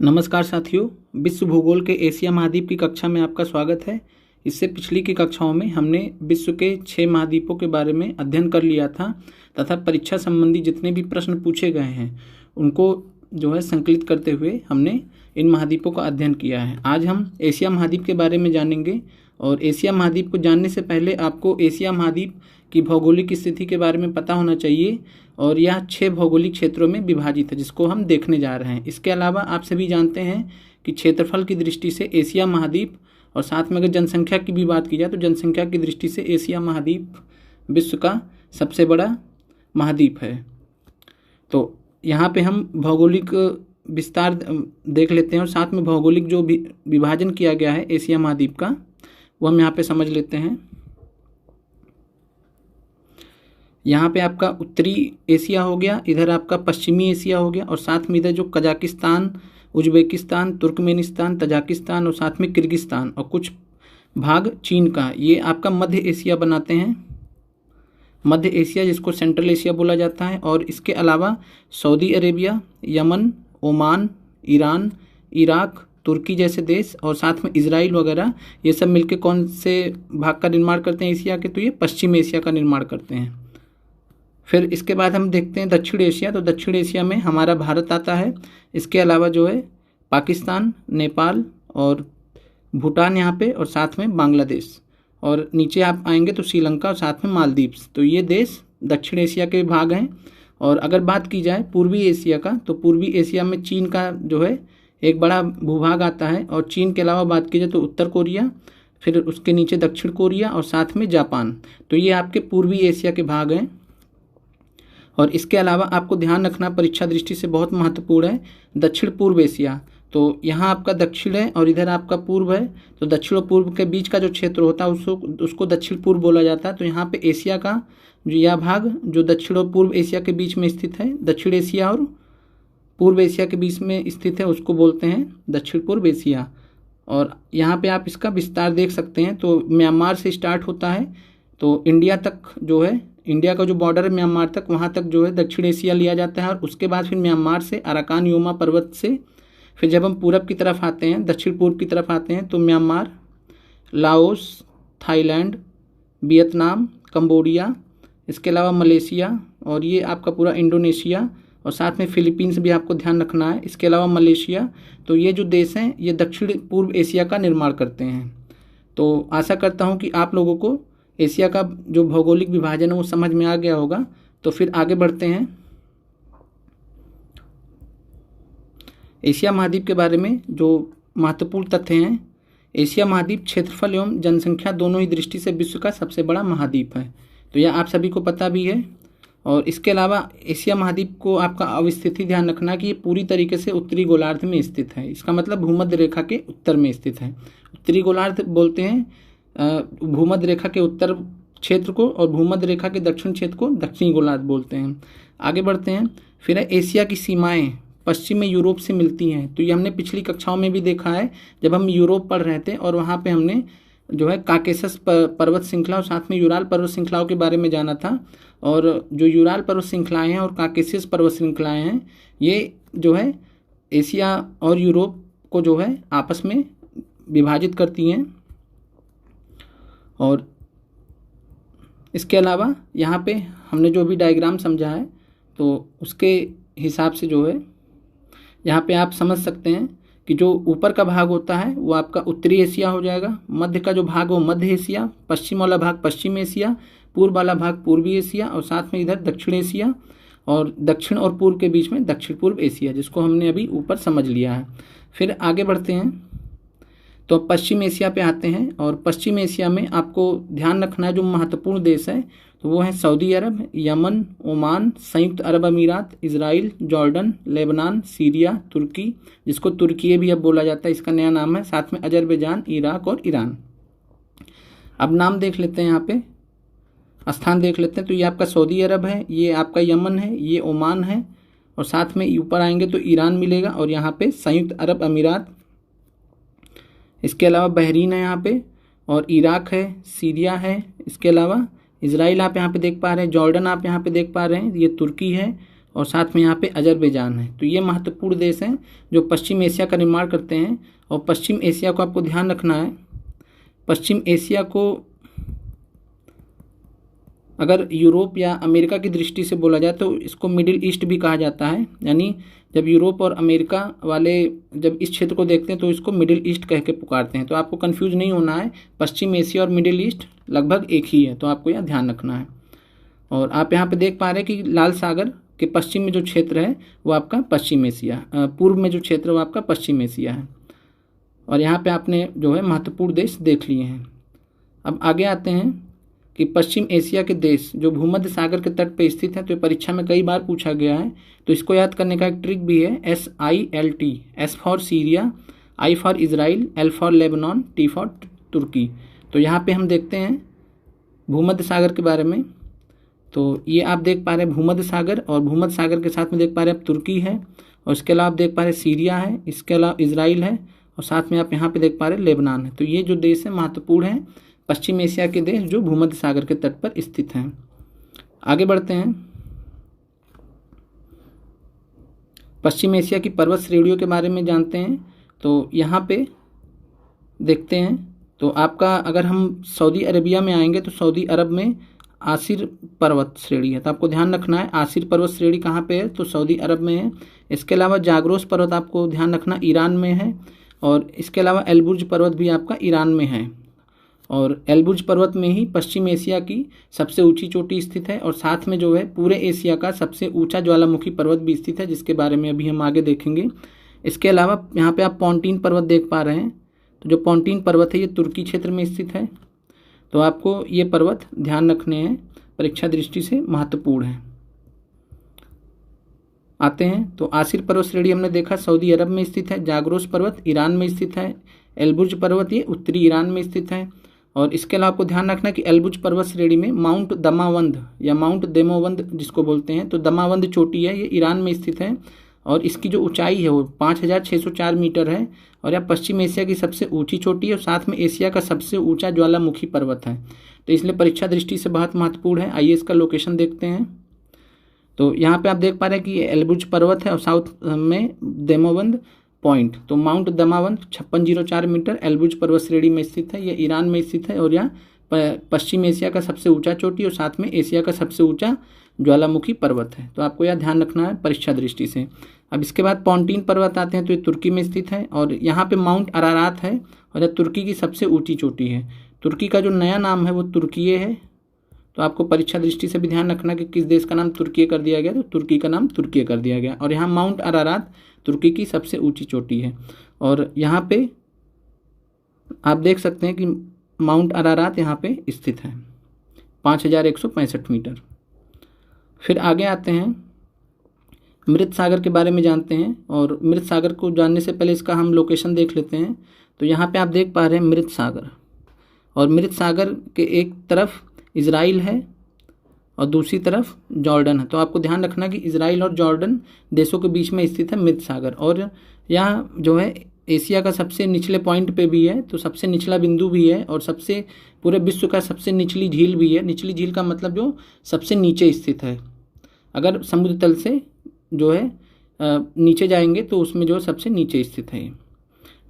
नमस्कार साथियों, विश्व भूगोल के एशिया महाद्वीप की कक्षा में आपका स्वागत है। इससे पिछली की कक्षाओं में हमने विश्व के 6 महाद्वीपों के बारे में अध्ययन कर लिया था तथा परीक्षा संबंधी जितने भी प्रश्न पूछे गए हैं उनको संकलित करते हुए हमने इन महाद्वीपों का अध्ययन किया है। आज हम एशिया महाद्वीप के बारे में जानेंगे और एशिया महाद्वीप को जानने से पहले आपको एशिया महाद्वीप की भौगोलिक स्थिति के बारे में पता होना चाहिए और यह 6 भौगोलिक क्षेत्रों में विभाजित है जिसको हम देखने जा रहे हैं। इसके अलावा आप सभी जानते हैं कि क्षेत्रफल की दृष्टि से एशिया महाद्वीप और साथ में अगर जनसंख्या की भी बात की जाए तो जनसंख्या की दृष्टि से एशिया महाद्वीप विश्व का सबसे बड़ा महाद्वीप है। तो यहाँ पे हम भौगोलिक विस्तार देख लेते हैं और साथ में भौगोलिक जो विभाजन किया गया है एशिया महाद्वीप का वो हम यहाँ पे समझ लेते हैं। यहाँ पे आपका उत्तरी एशिया हो गया, इधर आपका पश्चिमी एशिया हो गया और साथ में इधर जो कजाकिस्तान, उज्बेकिस्तान, तुर्कमेनिस्तान, तजाकिस्तान और साथ में किर्गिस्तान और कुछ भाग चीन का, ये आपका मध्य एशिया बनाते हैं। मध्य एशिया जिसको सेंट्रल एशिया बोला जाता है। और इसके अलावा Saudi Arabia, Yemen, Oman, Iran, Iraq, तुर्की जैसे देश और साथ में इजराइल वगैरह, ये सब मिलकर कौन से भाग का निर्माण करते हैं एशिया के? तो ये पश्चिम एशिया का निर्माण करते हैं। फिर इसके बाद हम देखते हैं दक्षिण एशिया। तो दक्षिण एशिया में हमारा भारत आता है। इसके अलावा पाकिस्तान, नेपाल और भूटान यहाँ पे और साथ में बांग्लादेश और नीचे आप आएंगे तो श्रीलंका और साथ में मालदीव। तो ये देश दक्षिण एशिया के भाग हैं। और अगर बात की जाए पूर्वी एशिया का तो पूर्वी एशिया में चीन का एक बड़ा भूभाग आता है। और चीन के अलावा बात की जाए तो उत्तर कोरिया, फिर उसके नीचे दक्षिण कोरिया और साथ में जापान। तो ये आपके पूर्वी एशिया के भाग हैं। और इसके अलावा आपको ध्यान रखना परीक्षा दृष्टि से बहुत महत्वपूर्ण है दक्षिण पूर्व एशिया। तो यहाँ आपका दक्षिण है और इधर आपका पूर्व है। तो दक्षिण और पूर्व के बीच का जो क्षेत्र होता है उसको दक्षिण पूर्व बोला जाता है। तो यहाँ पे एशिया का जो यह भाग जो दक्षिण और पूर्व एशिया के बीच में स्थित है, दक्षिण एशिया और पूर्व एशिया के बीच में स्थित है, उसको बोलते हैं दक्षिण पूर्व एशिया। और यहाँ पे आप इसका विस्तार देख सकते हैं। तो म्यांमार से स्टार्ट होता है तो इंडिया तक इंडिया का जो बॉर्डर है म्यांमार तक, वहाँ तक दक्षिण एशिया लिया जाता है। और उसके बाद फिर म्यांमार से अराकान योमा पर्वत से फिर जब हम पूरब की तरफ आते हैं, दक्षिण पूर्व की तरफ आते हैं तो Myanmar, Laos, Thailand, Vietnam, Cambodia, इसके अलावा मलेशिया और ये आपका पूरा इंडोनेशिया और साथ में फिलीपींस भी आपको ध्यान रखना है। इसके अलावा मलेशिया। तो ये जो देश हैं ये दक्षिण पूर्व एशिया का निर्माण करते हैं। तो आशा करता हूँ कि आप लोगों को एशिया का जो भौगोलिक विभाजन है वो समझ में आ गया होगा। तो फिर आगे बढ़ते हैं। एशिया महाद्वीप के बारे में जो महत्वपूर्ण तथ्य हैं, एशिया महाद्वीप क्षेत्रफल एवं जनसंख्या दोनों ही दृष्टि से विश्व का सबसे बड़ा महाद्वीप है। तो यह आप सभी को पता भी है। और इसके अलावा एशिया महाद्वीप को आपका अवस्थिति ध्यान रखना कि ये पूरी तरीके से उत्तरी गोलार्ध में स्थित है। इसका मतलब भूमध्य रेखा के उत्तर में स्थित है। उत्तरी गोलार्ध बोलते हैं भूमध्य रेखा के उत्तर क्षेत्र को और भूमध्य रेखा के दक्षिण क्षेत्र को दक्षिणी गोलार्ध बोलते हैं। आगे बढ़ते हैं। फिर एशिया की सीमाएं पश्चिम में यूरोप से मिलती हैं। तो ये हमने पिछली कक्षाओं में भी देखा है जब हम यूरोप पढ़ रहे थे और वहाँ पे हमने काकेशस पर्वत श्रृंखला और साथ में यूराल पर्वत श्रृंखलाओं के बारे में जाना था। और जो यूराल पर्वत श्रृंखलाएँ हैं और काकेशस पर्वत श्रृंखलाएँ हैं ये एशिया और यूरोप को आपस में विभाजित करती हैं। और इसके अलावा यहाँ पे हमने जो भी डायग्राम समझा है तो उसके हिसाब से यहाँ पे आप समझ सकते हैं कि जो ऊपर का भाग होता है वो आपका उत्तरी एशिया हो जाएगा, मध्य का जो भाग हो मध्य एशिया, पश्चिम वाला भाग पश्चिम एशिया, पूर्व वाला भाग पूर्वी एशिया और साथ में इधर दक्षिण एशिया और दक्षिण और पूर्व के बीच में दक्षिण पूर्व एशिया, जिसको हमने अभी ऊपर समझ लिया है। फिर आगे बढ़ते हैं तो पश्चिम एशिया पे आते हैं। और पश्चिम एशिया में आपको ध्यान रखना है जो महत्वपूर्ण देश है तो वो है सऊदी अरब, यमन, ओमान, संयुक्त अरब अमीरात, इजराइल, जॉर्डन, लेबनान, सीरिया, तुर्की जिसको तुर्की भी अब बोला जाता है, इसका नया नाम है, साथ में अजरबैजान, इराक और ईरान। अब नाम देख लेते हैं, यहाँ पे स्थान देख लेते हैं। तो ये आपका सऊदी अरब है, ये आपका यमन है, ये ओमान है और साथ में ऊपर आएंगे तो ईरान मिलेगा और यहाँ पे संयुक्त अरब अमीरात, इसके अलावा बहरीन है यहाँ पे और इराक है, सीरिया है, इसके अलावा इजराइल आप यहाँ पे देख पा रहे हैं, जॉर्डन आप यहाँ पे देख पा रहे हैं, ये तुर्की है और साथ में यहाँ पे अजरबैजान है। तो ये महत्वपूर्ण देश हैं जो पश्चिम एशिया का निर्माण करते हैं। और पश्चिम एशिया को आपको ध्यान रखना है, पश्चिम एशिया को अगर यूरोप या अमेरिका की दृष्टि से बोला जाए तो इसको मिडिल ईस्ट भी कहा जाता है। यानी जब यूरोप और अमेरिका वाले जब इस क्षेत्र को देखते हैं तो इसको मिडिल ईस्ट कह के पुकारते हैं। तो आपको कंफ्यूज नहीं होना है, पश्चिम एशिया और मिडिल ईस्ट लगभग एक ही है, तो आपको यह ध्यान रखना है। और आप यहाँ पे देख पा रहे हैं कि लाल सागर के पश्चिम में जो क्षेत्र है वो आपका पश्चिम एशिया, पूर्व में जो क्षेत्र है वो आपका पश्चिम एशिया है। और यहाँ पे आपने जो है महत्वपूर्ण देश देख लिए हैं। अब आगे आते हैं कि पश्चिम एशिया के देश जो भूमध्य सागर के तट पर स्थित हैं, तो ये परीक्षा में कई बार पूछा गया है। तो इसको याद करने का एक ट्रिक भी है, SILT, S for Syria, I for Israel, L for Lebanon, T for तुर्की। तो यहाँ पे हम देखते हैं भूमध्य सागर के बारे में। तो ये आप देख पा रहे हैं भूमध्य सागर, और भूमध्य सागर के साथ में देख पा रहे हैं आप तुर्की है, और इसके अलावा आप देख पा रहे हैं सीरिया है, इसके अलावा इजराइल है, और साथ में आप यहाँ पे देख पा रहे हैं लेबनान है। तो ये जो देश है महत्वपूर्ण है, पश्चिम एशिया के देश जो भूमध्य सागर के तट पर स्थित हैं। आगे बढ़ते हैं, पश्चिम एशिया की पर्वत श्रेणियों के बारे में जानते हैं। तो यहाँ पे देखते हैं, तो आपका अगर हम सऊदी अरेबिया में आएंगे तो सऊदी अरब में आसिर पर्वत श्रेणी है। तो आपको ध्यान रखना है आसिर पर्वत श्रेणी कहाँ पे है, तो सऊदी अरब में है। इसके अलावा जाग्रोस पर्वत आपको ध्यान रखना ईरान में है, और इसके अलावा एलबुर्ज पर्वत भी आपका ईरान में है। और एलबुर्ज पर्वत में ही पश्चिम एशिया की सबसे ऊंची चोटी स्थित है, और साथ में जो है पूरे एशिया का सबसे ऊंचा ज्वालामुखी पर्वत भी स्थित है, जिसके बारे में अभी हम आगे देखेंगे। इसके अलावा यहाँ पे आप पॉन्टीन पर्वत देख पा रहे हैं। तो जो पॉन्टीन पर्वत है ये तुर्की क्षेत्र में स्थित है। तो आपको ये पर्वत ध्यान रखने हैं, परीक्षा दृष्टि से महत्वपूर्ण है। आते हैं, तो आसिर पर्वत श्रेणी हमने देखा सऊदी अरब में स्थित है, जाग्रोस पर्वत ईरान में स्थित है, एलबुर्ज पर्वत ये उत्तरी ईरान में स्थित है। और इसके अलावा आपको ध्यान रखना कि एलबुर्ज पर्वत श्रेणी में माउंट दमावंद या माउंट देमोवंद जिसको बोलते हैं, तो दमावंद चोटी है, ये ईरान में स्थित है, और इसकी जो ऊंचाई है वो 5604 मीटर है, और यह पश्चिम एशिया की सबसे ऊंची चोटी है, और साथ में एशिया का सबसे ऊंचा ज्वालामुखी पर्वत है। तो इसलिए परीक्षा दृष्टि से बहुत महत्वपूर्ण है। आइए इसका लोकेशन देखते हैं। तो यहाँ पे आप देख पा रहे हैं कि ये एलबुर्ज पर्वत है, और साउथ में देमोवंद पॉइंट। तो माउंट दमावंद 5604 मीटर एलबुर्ज पर्वत श्रेणी में स्थित है, ये ईरान में स्थित है, और यह पश्चिम एशिया का सबसे ऊंचा चोटी और साथ में एशिया का सबसे ऊंचा ज्वालामुखी पर्वत है। तो आपको यह ध्यान रखना है परीक्षा दृष्टि से। अब इसके बाद पॉन्टीन पर्वत आते हैं, तो ये तुर्की में स्थित है, और यहाँ पे माउंट अरारात है, और यह तुर्की की सबसे ऊंची चोटी है। तुर्की का जो नया नाम है वो तुर्कीये है। तो आपको परीक्षा दृष्टि से भी ध्यान रखना कि किस देश का नाम तुर्की कर दिया गया, तो तुर्की का नाम तुर्की कर दिया गया। और यहाँ माउंट अरारात तुर्की की सबसे ऊंची चोटी है, और यहाँ पे आप देख सकते हैं कि माउंट अरारात यहाँ पे स्थित है, 5165 मीटर। फिर आगे आते हैं, मृत सागर के बारे में जानते हैं। और मृत सागर को जानने से पहले इसका हम लोकेशन देख लेते हैं। तो यहाँ पे आप देख पा रहे हैं मृत सागर, और मृत सागर के एक तरफ इजराइल है और दूसरी तरफ जॉर्डन है। तो आपको ध्यान रखना कि इजराइल और जॉर्डन देशों के बीच में स्थित है मृत सागर, और यहाँ जो है एशिया का सबसे निचले पॉइंट पे भी है, तो सबसे निचला बिंदु भी है, और सबसे पूरे विश्व का सबसे निचली झील भी है। निचली झील का मतलब जो सबसे नीचे स्थित है, अगर समुद्र तल से जो है नीचे जाएंगे तो उसमें जो सबसे नीचे स्थित है।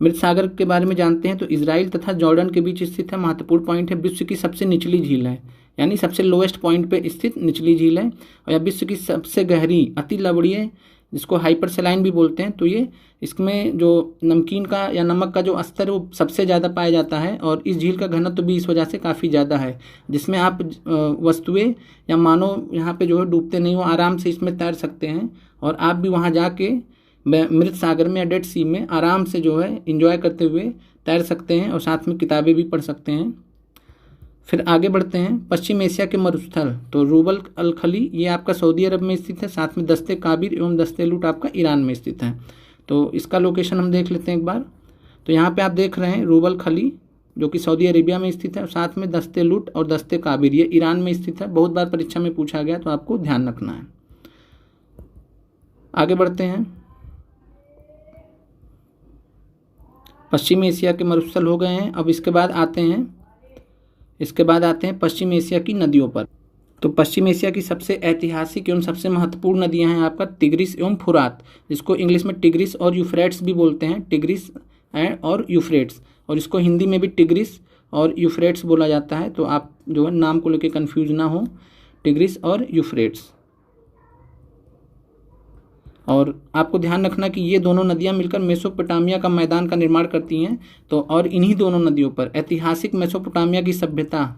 मृत सागर के बारे में जानते हैं, तो इजराइल तथा जॉर्डन के बीच स्थित है, महत्वपूर्ण पॉइंट है, विश्व की सबसे निचली झील है, यानी सबसे लोएस्ट पॉइंट पे स्थित निचली झील है, और यह विश्व की सबसे गहरी अति लवणीय जिसको हाइपरसेलाइन भी बोलते हैं। तो ये इसमें जो नमकीन का या नमक का जो स्तर है वो सबसे ज़्यादा पाया जाता है, और इस झील का घनत्व भी इस वजह से काफ़ी ज़्यादा है, जिसमें आप वस्तुएं या मानव यहाँ पे जो है डूबते नहीं हो, आराम से इसमें तैर सकते हैं, और आप भी वहाँ जाके मृत सागर में या डेड सी में आराम से जो है एंजॉय करते हुए तैर सकते हैं, और साथ में किताबें भी पढ़ सकते हैं। फिर आगे बढ़ते हैं, पश्चिम एशिया के मरुस्थल, तो रूबल अल खली ये आपका सऊदी अरब में स्थित है, साथ में दस्ते काबिर एवं दस्ते लूट आपका ईरान में स्थित है। तो इसका लोकेशन हम देख लेते हैं एक बार। तो यहाँ पे आप देख रहे हैं रूबल खली जो कि सऊदी अरेबिया में स्थित है, और साथ में दस्ते लूट और दस्ते काबिर ये ईरान में स्थित है। बहुत बार परीक्षा में पूछा गया, तो आपको ध्यान रखना है। आगे बढ़ते हैं, पश्चिम एशिया के मरुस्थल हो गए हैं। अब इसके बाद आते हैं पश्चिम एशिया की नदियों पर। तो पश्चिम एशिया की सबसे ऐतिहासिक एवं सबसे महत्वपूर्ण नदियां हैं आपका तिग्रिस एवं फुरात, जिसको इंग्लिश में टिग्रिस और यूफ्रेट्स भी बोलते हैं, टिग्रिस और यूफ्रेट्स, और इसको हिंदी में भी टिग्रिस और यूफ्रेट्स बोला जाता है। तो आप जो है नाम को लेकर कंफ्यूज ना हो, टिग्रिस और यूफ्रेट्स। और आपको ध्यान रखना कि ये दोनों नदियां मिलकर मेसोपोटामिया का मैदान का निर्माण करती हैं। तो और इन्हीं दोनों नदियों पर ऐतिहासिक मेसोपोटामिया की सभ्यता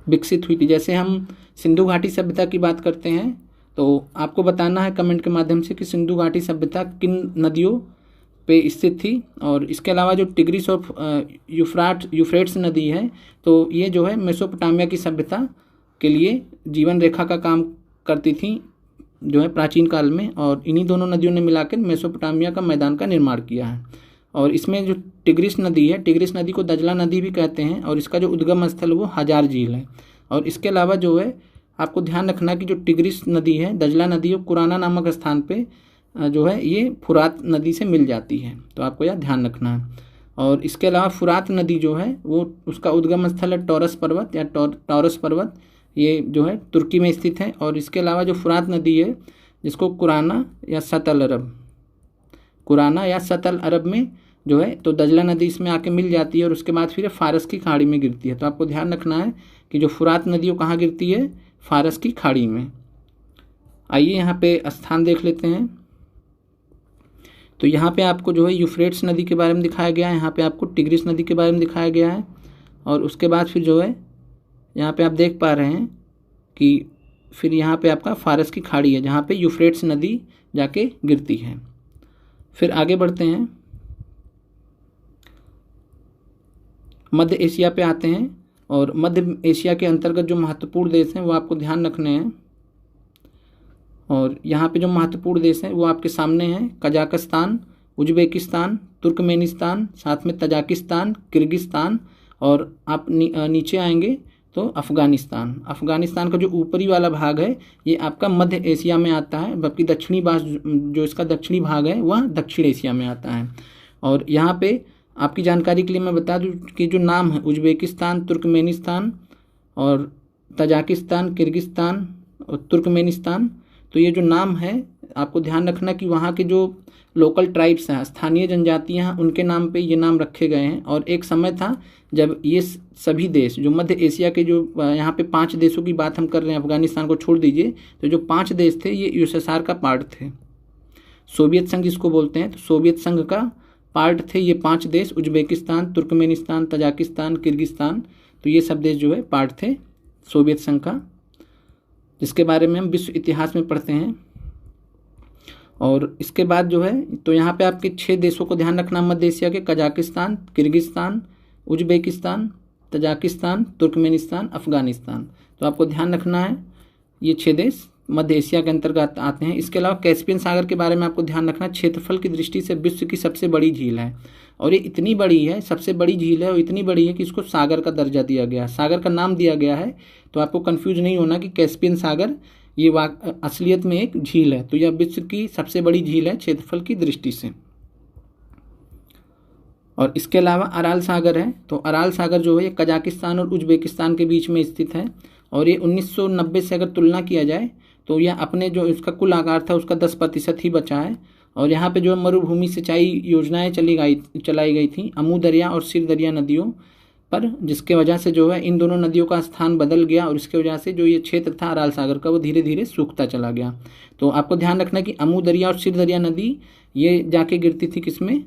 विकसित हुई थी। जैसे हम सिंधु घाटी सभ्यता की बात करते हैं तो आपको बताना है कमेंट के माध्यम से कि सिंधु घाटी सभ्यता किन नदियों पे स्थित थी। और इसके अलावा जो टिग्रिस और यूफ्रेट्स नदी है तो ये जो है मेसोपोटामिया की सभ्यता के लिए जीवन रेखा का काम करती थी जो है प्राचीन काल में, और इन्हीं दोनों नदियों ने मिलाकर मेसोपोटामिया का मैदान का निर्माण किया है। और इसमें जो टिग्रिस नदी है, टिग्रिस नदी को दजला नदी भी कहते हैं, और इसका जो उद्गम स्थल वो हजार झील है। और इसके अलावा जो है आपको ध्यान रखना कि जो टिग्रिस नदी है, दजला नदी, वो कुराना नामक स्थान पे जो है ये फुरात नदी से मिल जाती है, तो आपको यह ध्यान रखना है। और इसके अलावा फुरात नदी जो है वो उसका उद्गम स्थल है टॉरस पर्वत या टॉरस पर्वत, ये जो है तुर्की में स्थित है। और इसके अलावा जो फुरात नदी है जिसको कुराना या सतल अरब में जो है तो दजला नदी इसमें आके मिल जाती है, और उसके बाद फिर फारस की खाड़ी में गिरती है। तो आपको ध्यान रखना है कि जो फुरात नदी वो कहाँ गिरती है, फारस की खाड़ी में। आइए यहाँ पे स्थान देख लेते हैं। तो यहाँ पे आपको जो है यूफ्रेट्स नदी के बारे में दिखाया गया है, यहाँ पे आपको टिग्रिस नदी के बारे में दिखाया गया है, और उसके बाद फिर जो है यहाँ पे आप देख पा रहे हैं कि फिर यहाँ पे आपका फारस की खाड़ी है जहाँ पे यूफ्रेट्स नदी जाके गिरती है। फिर आगे बढ़ते हैं, मध्य एशिया पे आते हैं। और मध्य एशिया के अंतर्गत जो महत्वपूर्ण देश हैं वो आपको ध्यान रखने हैं। और यहाँ पे जो महत्वपूर्ण देश हैं वो आपके सामने हैं, कजाकिस्तान, उज्बेकिस्तान, तुर्कमेनिस्तान, साथ में तजाकिस्तान, किर्गिस्तान, और आप नीचे आएंगे तो अफ़गानिस्तान का जो ऊपरी वाला भाग है ये आपका मध्य एशिया में आता है, जबकि दक्षिणी भाग जो इसका दक्षिणी भाग है वह दक्षिण एशिया में आता है। और यहाँ पे आपकी जानकारी के लिए मैं बता दूं कि जो नाम है उज्बेकिस्तान, तुर्कमेनिस्तान और तजाकिस्तान, किर्गिस्तान और तुर्कमेनिस्तान, तो ये जो नाम है आपको ध्यान रखना कि वहाँ के जो लोकल ट्राइब्स हैं, स्थानीय जनजातियाँ हैं, उनके नाम पे ये नाम रखे गए हैं। और एक समय था जब ये सभी देश जो मध्य एशिया के जो यहाँ पे 5 देशों की बात हम कर रहे हैं, अफगानिस्तान को छोड़ दीजिए, तो जो 5 देश थे ये यूएसएसआर का पार्ट थे, सोवियत संघ जिसको बोलते हैं, तो सोवियत संघ का पार्ट थे ये 5 देश, उज्बेकिस्तान, तुर्कमेनिस्तान, तजाकिस्तान, किर्गिस्तान, तो ये सब देश जो है पार्ट थे सोवियत संघ का, जिसके बारे में हम विश्व इतिहास में पढ़ते हैं। और इसके बाद जो है तो यहाँ पे आपके 6 देशों को ध्यान रखना मध्य एशिया के, Kazakhstan, Kyrgyzstan, Uzbekistan, Tajikistan, Turkmenistan, Afghanistan. तो आपको ध्यान रखना है ये 6 देश मध्य एशिया के अंतर्गत आते हैं। इसके अलावा कैस्पियन सागर के बारे में आपको ध्यान रखना, क्षेत्रफल की दृष्टि से विश्व की सबसे बड़ी झील है, और ये इतनी बड़ी है, सबसे बड़ी झील है और इतनी बड़ी है कि इसको सागर का दर्जा दिया गया, सागर का नाम दिया गया है। तो आपको कन्फ्यूज नहीं होना कि कैस्पियन सागर ये असलियत में एक झील है, तो यह विश्व की सबसे बड़ी झील है क्षेत्रफल की दृष्टि से। और इसके अलावा अराल सागर है, तो अराल सागर जो है ये कजाकिस्तान और उज्बेकिस्तान के बीच में स्थित है, और ये 1990 से अगर तुलना किया जाए तो यह अपने जो इसका कुल आकार था उसका 10% ही बचा है। और यहाँ पे जो मरुभूमि सिंचाई योजनाएं चलाई गई थी अमू दरिया और सिर दरिया नदियों पर, जिसके वजह से जो है इन दोनों नदियों का स्थान बदल गया, और इसके वजह से जो ये क्षेत्र था अराल सागर का वो धीरे धीरे सूखता चला गया। तो आपको ध्यान रखना कि अमू दरिया और सिर दरिया नदी ये जाके गिरती थी किसमें,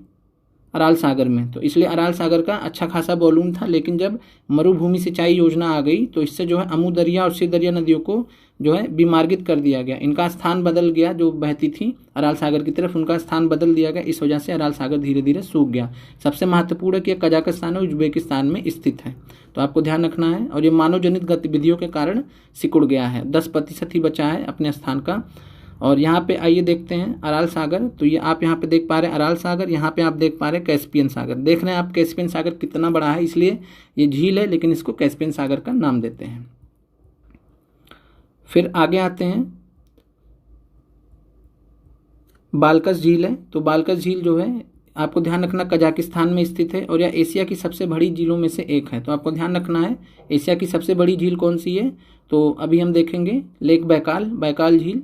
अराल सागर में। तो इसलिए अराल सागर का अच्छा खासा वॉल्यूम था, लेकिन जब मरुभूमि सिंचाई योजना आ गई तो इससे जो है अमू दरिया और सिर दरिया नदियों को जो है विमार्गित कर दिया गया, इनका स्थान बदल गया, जो बहती थी अराल सागर की तरफ उनका स्थान बदल दिया गया, इस वजह से अराल सागर धीरे धीरे सूख गया। सबसे महत्वपूर्ण है कि कजाकिस्तान और उज्बेकिस्तान में स्थित है, तो आपको ध्यान रखना है। और ये मानव जनित गतिविधियों के कारण सिकुड़ गया है, 10% ही बचा है अपने स्थान का। और यहाँ पे आइए देखते हैं अराल सागर, तो ये आप यहाँ पे देख पा रहे हैं अराल सागर, यहाँ पे आप देख पा रहे हैं कैस्पियन सागर। देख रहे हैं आप कैस्पियन सागर कितना बड़ा है, इसलिए ये झील है लेकिन इसको कैस्पियन सागर का नाम देते हैं। फिर आगे आते हैं, बाल्कस झील है, तो बाल्कस झील जो है आपको ध्यान रखना कजाकिस्तान में स्थित है और यह एशिया की सबसे बड़ी झीलों में से एक है। तो आपको ध्यान रखना है एशिया की सबसे बड़ी झील कौन सी है, तो अभी हम देखेंगे लेक बैकाल, बैकाल झील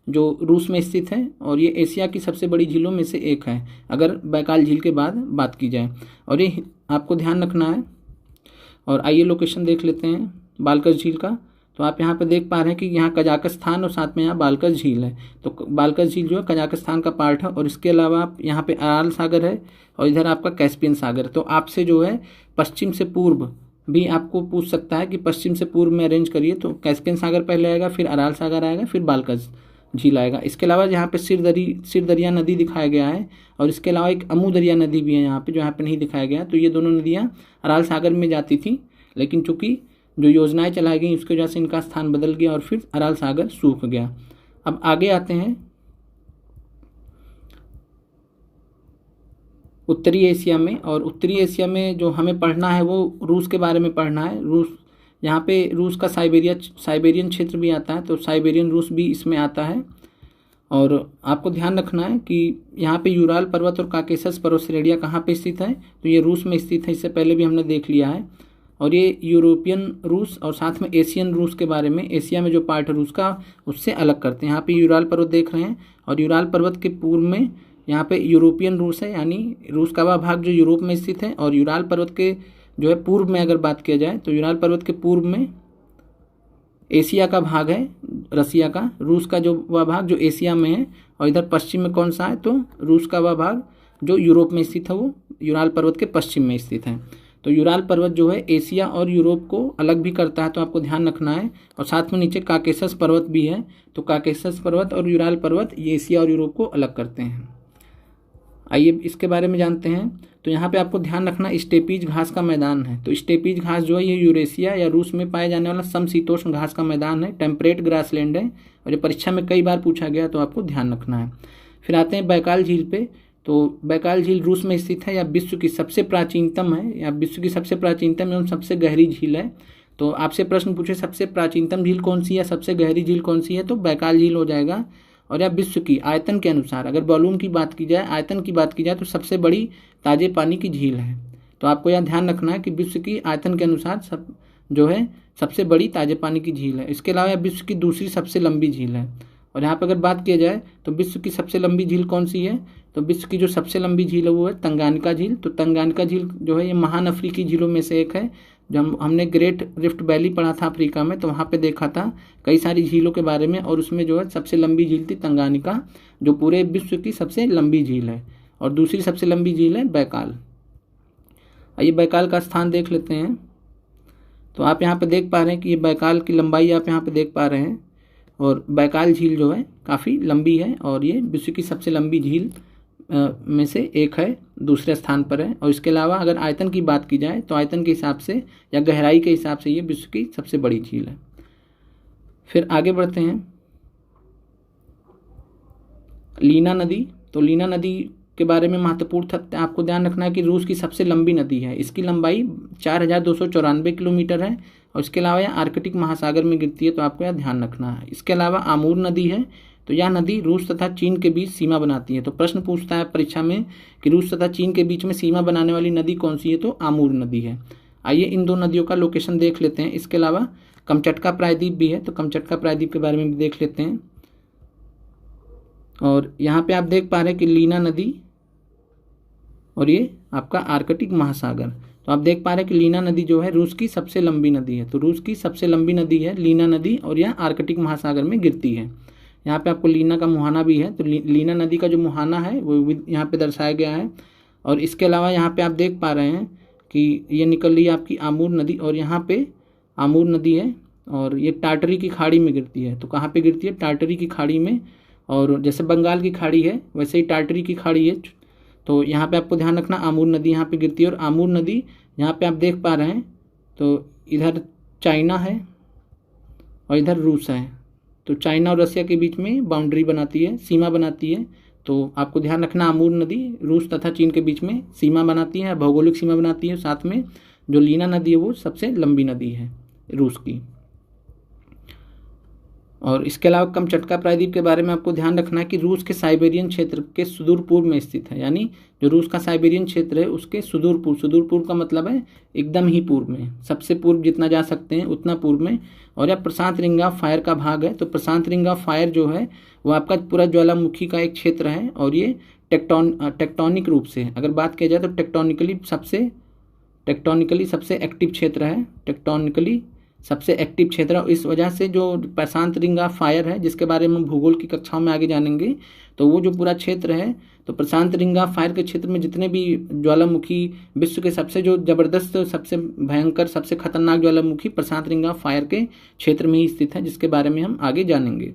जो रूस में स्थित है और ये एशिया की सबसे बड़ी झीलों में से एक है अगर बैकाल झील के बाद बात की जाए, और ये आपको ध्यान रखना है। और आइए लोकेशन देख लेते हैं बालकस झील का। तो आप यहाँ पे देख पा रहे हैं कि यहाँ कजाकिस्तान और साथ में यहाँ बालकस झील है। तो बालकस झील जो है कजाकिस्तान का पार्ट है और इसके अलावा आप यहाँ पे अराल सागर है और इधर आपका कैस्पियन सागर है। तो आपसे जो है पश्चिम से पूर्व भी आपको पूछ सकता है कि पश्चिम से पूर्व में अरेंज करिए, तो कैस्पियन सागर पहले आएगा, फिर अराल सागर आएगा, फिर बालकस झील आएगा। इसके अलावा यहाँ पे सिर दरिया नदी दिखाया गया है और इसके अलावा एक अमू दरिया नदी भी है यहाँ पे जो यहाँ पे नहीं दिखाया गया। तो ये दोनों नदियाँ अराल सागर में जाती थी, लेकिन चूंकि जो योजनाएं चलाई गई उसकी वजह से इनका स्थान बदल गया और फिर अराल सागर सूख गया। अब आगे आते हैं उत्तरी एशिया में, और उत्तरी एशिया में जो हमें पढ़ना है वो रूस के बारे में पढ़ना है। रूस, यहाँ पे रूस का साइबेरियन क्षेत्र भी आता है, तो साइबेरियन रूस भी इसमें आता है। और आपको ध्यान रखना है कि यहाँ पे यूराल पर्वत और काकेशस पर्वत श्रेणियाँ कहाँ पे स्थित है, तो ये रूस में स्थित है, इससे पहले भी हमने देख लिया है। और ये यूरोपियन रूस और साथ में एशियन रूस के बारे में, एशिया में जो पार्ट है रूस का उससे अलग करते हैं। यहाँ पे यूराल पर्वत देख रहे हैं और यूराल पर्वत के पूर्व में यहाँ पे यूरोपियन रूस है, यानी रूस का वह भाग जो यूरोप में स्थित है, और यूराल पर्वत के जो है पूर्व में अगर बात किया जाए तो यूराल पर्वत के पूर्व में एशिया का भाग है, रसिया का, रूस का जो वह भाग जो एशिया में है, और इधर पश्चिम में कौन सा है, तो रूस का वह भाग जो यूरोप में स्थित है वो यूराल पर्वत के पश्चिम में स्थित है। तो यूराल पर्वत जो है एशिया और यूरोप को अलग भी करता है, तो आपको ध्यान रखना है। और साथ में नीचे काकेशस पर्वत भी है, तो काकेशस पर्वत और यूराल पर्वत ये एशिया और यूरोप को अलग करते हैं। आइए इसके बारे में जानते हैं। तो यहाँ पे आपको ध्यान रखना स्टेपीज घास का मैदान है। तो स्टेपीज घास जो है ये यूरेशिया या रूस में पाए जाने वाला समशीतोष्ण घास का मैदान है, टेम्परेट ग्रासलैंड है, और ये परीक्षा में कई बार पूछा गया, तो आपको ध्यान रखना है। फिर आते हैं बैकाल झील पे। तो बैकाल झील रूस में स्थित है, या विश्व की सबसे प्राचीनतम है, या विश्व की सबसे प्राचीनतम एवं सबसे गहरी झील है। तो आपसे प्रश्न पूछे सबसे प्राचीनतम झील कौन सी है, सबसे गहरी झील कौन सी है, तो बैकाल झील हो जाएगा। और या विश्व की आयतन के अनुसार अगर वॉल्यूम की बात की जाए, आयतन की बात की जाए, तो सबसे बड़ी ताजे पानी की झील है। तो आपको यह ध्यान रखना है कि विश्व की आयतन के अनुसार सब जो है सबसे बड़ी ताजे पानी की झील है। इसके अलावा विश्व की दूसरी सबसे लंबी झील है। और यहाँ पर अगर बात किया जाए तो विश्व की सबसे लंबी झील कौन सी है, तो विश्व की जो सबसे लंबी झील है वो है तंगानिका झील। तो तंगानिका झील जो है ये महान अफ्रीकी झीलों में से एक है। जब हमने ग्रेट रिफ्ट वैली पढ़ा था अफ्रीका में, तो वहाँ पे देखा था कई सारी झीलों के बारे में, और उसमें जो है सबसे लंबी झील थी तंगानिका, जो पूरे विश्व की सबसे लंबी झील है। और दूसरी सबसे लंबी झील है बैकाल। आइए बैकाल का स्थान देख लेते हैं। तो आप यहाँ पे देख पा रहे हैं कि ये बैकाल की लंबाई आप यहाँ पे देख पा रहे हैं, और बैकाल झील जो है काफ़ी लंबी है और ये विश्व की सबसे लंबी झील में से एक है, दूसरे स्थान पर है। और इसके अलावा अगर आयतन की बात की जाए तो आयतन के हिसाब से या गहराई के हिसाब से ये विश्व की सबसे बड़ी झील है। फिर आगे बढ़ते हैं लीना नदी। तो लीना नदी के बारे में महत्वपूर्ण तथ्य आपको ध्यान रखना है कि रूस की सबसे लंबी नदी है। इसकी लंबाई 4294 किलोमीटर है, और इसके अलावा यह आर्कटिक महासागर में गिरती है, तो आपको यह ध्यान रखना है। इसके अलावा आमूर नदी है, तो यह नदी रूस तथा चीन के बीच सीमा बनाती है। तो प्रश्न पूछता है परीक्षा में कि रूस तथा चीन के बीच में सीमा बनाने वाली नदी कौन सी है, तो आमूर नदी है। आइए इन दो नदियों का लोकेशन देख लेते हैं। इसके अलावा कमचटका प्रायद्वीप भी है, तो कमचटका प्रायद्वीप के बारे में भी देख लेते हैं। और यहाँ पे आप देख पा रहे हैं कि लीना नदी और ये आपका आर्कटिक महासागर। तो आप देख पा रहे हैं कि लीना नदी जो है रूस की सबसे लंबी नदी है। तो रूस की सबसे लंबी नदी है लीना नदी, और यह आर्कटिक महासागर में गिरती है। यहाँ पे आपको लीना का मुहाना भी है, तो लीना नदी का जो मुहाना है वो यहाँ पे दर्शाया गया है। और इसके अलावा यहाँ पे आप देख पा रहे हैं कि ये निकल रही है आपकी आमूर नदी, और यहाँ पे आमूर नदी है और ये टाटरी की खाड़ी में गिरती है। तो कहाँ पे गिरती है, टाटरी की खाड़ी में। और जैसे बंगाल की खाड़ी है वैसे ही टाटरी की खाड़ी है। तो यहाँ पे आपको ध्यान रखना आमूर नदी यहाँ पे गिरती है, और आमूर नदी यहाँ पे आप देख पा रहे हैं तो इधर चाइना है और इधर रूस है। तो चाइना और रसिया के बीच में बाउंड्री बनाती है, सीमा बनाती है। तो आपको ध्यान रखना आमूर नदी रूस तथा चीन के बीच में सीमा बनाती है, भौगोलिक सीमा बनाती है। साथ में जो लीना नदी है वो सबसे लंबी नदी है रूस की। और इसके अलावा कमचटका प्रायद्वीप के बारे में आपको ध्यान रखना है कि रूस के साइबेरियन क्षेत्र के सुदूर पूर्व में स्थित है, यानी जो रूस का साइबेरियन क्षेत्र है उसके सुदूर पूर्व का मतलब है एकदम ही पूर्व में, सबसे पूर्व जितना जा सकते हैं उतना पूर्व में। और यह प्रशांत रिंग ऑफ फायर का भाग है। तो प्रशांत रिंग ऑफ फायर जो है वो आपका पूरा ज्वालामुखी का एक क्षेत्र है, और ये टेक्टोनिक रूप से अगर बात किया जाए तो टेक्टोनिकली सबसे एक्टिव क्षेत्र है, टेक्टोनिकली सबसे एक्टिव क्षेत्र है। इस वजह से जो प्रशांत रिंग ऑफ फायर है, जिसके बारे में हम भूगोल की कक्षाओं में आगे जानेंगे, तो वो जो पूरा क्षेत्र है, तो प्रशांत रिंग ऑफ फायर के क्षेत्र में जितने भी ज्वालामुखी, विश्व के सबसे जो जबरदस्त, सबसे भयंकर, सबसे खतरनाक ज्वालामुखी प्रशांत रिंग ऑफ फायर के क्षेत्र में ही स्थित है, जिसके बारे में हम आगे जानेंगे।